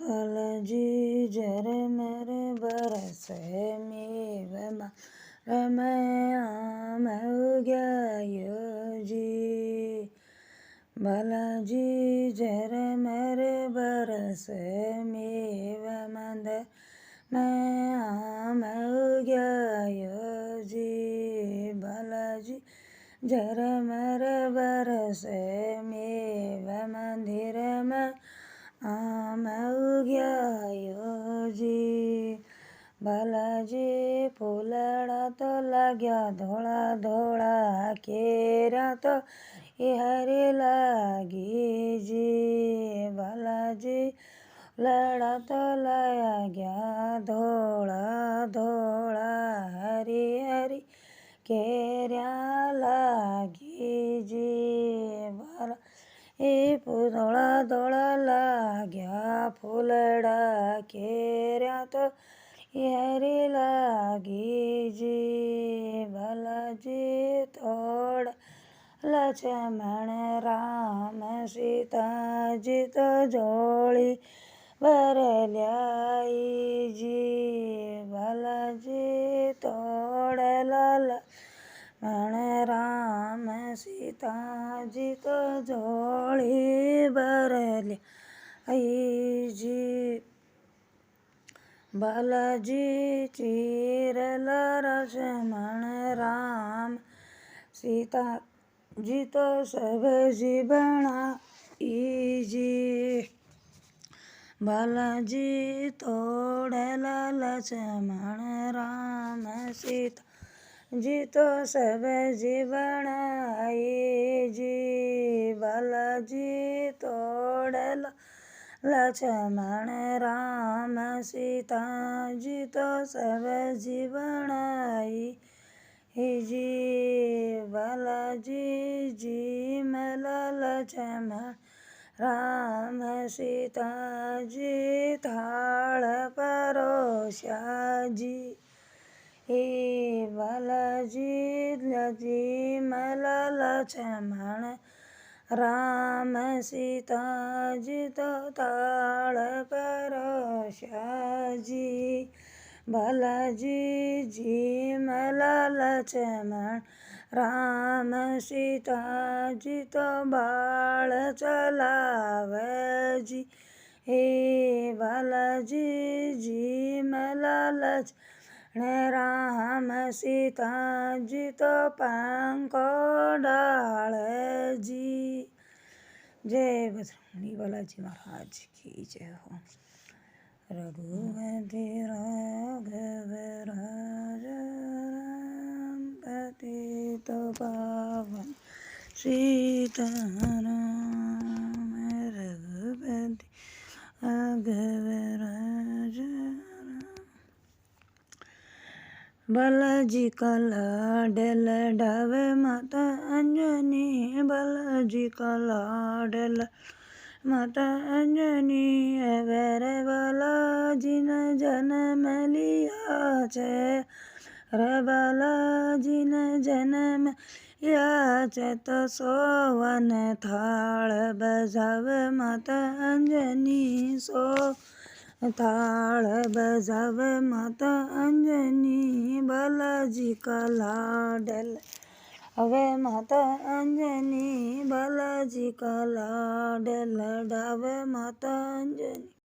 बालाजी झरमर बरसे मेघमा रमयाम उग्यायोजी। बालाजी झरमर बरसे मेघमा रमयाम उग्यायोजी। बालाजी झरमर बरसे मेघमा आम उग्यायोजी। बालाजी फूलड़ा तो लाग्या धोळा धोळा केरा तो हरी लागी जी। बालाजी फूलड़ा तो लाग्या धोळा धोळा हरी हरी केरा लागी जी। धोळा धोळा लाग्या फूलड़ा केरा तो हरी लागी जी। बालाजी तोड़ लक्ष्मण राम सीता जी तो जोड़ी भरल्याई जी। बालाजी तोड़ला लक्ष्मण राम सीता जी तो जोड़ी भरल्याई जी। बालाजी चीरला लक्ष्मण राम सीता जी तो सब्जी बनाई जी। बालाजी तोड़ला लक्ष्मण राम सीता जी तो सब्जी बनाई जी। बालाजी तोड़ला लक्ष्मण राम सीता जी तो सब्जी बनाई जी। बालाजी जी मला लक्ष्मण राम सीता जी थाल परोसा जी। बालाजी जी मला लक्ष्मण राम सीता जी तो थाल परोसा जी। बालाजी जी मला लक्ष्मण राम सीता जी तो बाळ चलावे जी। बालाजी जी मला लक्ष्मण राम सीता जी तो पंखो डाले जी। जय बजरंगबली बालाजी महाराज की जय हो। रघुपति राघव राम पतित पावन सीताराम। रघुपति राघव बालाजी का लाडल डावे माता अंजनी। बालाजी का लाडल माता अंजनी। अगर बालाजी ने जन्म लिया छे। बालाजी ने जन्म लिया छे तो सोवन थाल बजावे माता अंजनी। थाल बजावे माता अंजनी। बालाजी का लाडल अवे माता अंजनी। बालाजी का लाडल डावे माता अंजनी।